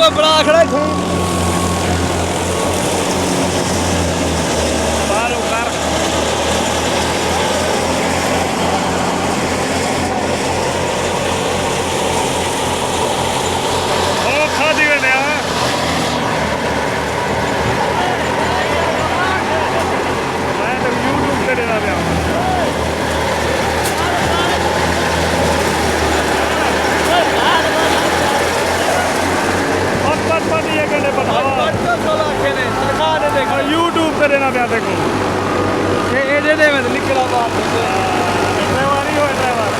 तो बड़ा खड़ा थे बारू कर ओ खा दिए ने मैं तो YouTube ਤੇ ਦੇਣਾ ਪਿਆ ये कहने बतावा यूट्यूब पे देना पिया देखो ये दे मैं निकला बात ड्राइवर ही हो ड्राइवर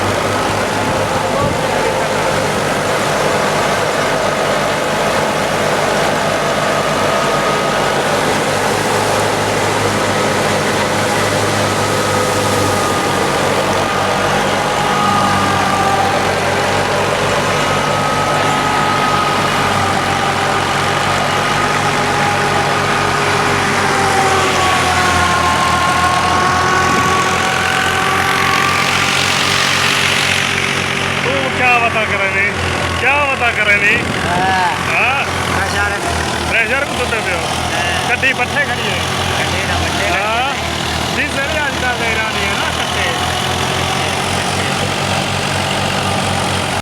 क्या पता करे नहीं प्रेशर को तो दे गड्डी पट्ठे खड़ी है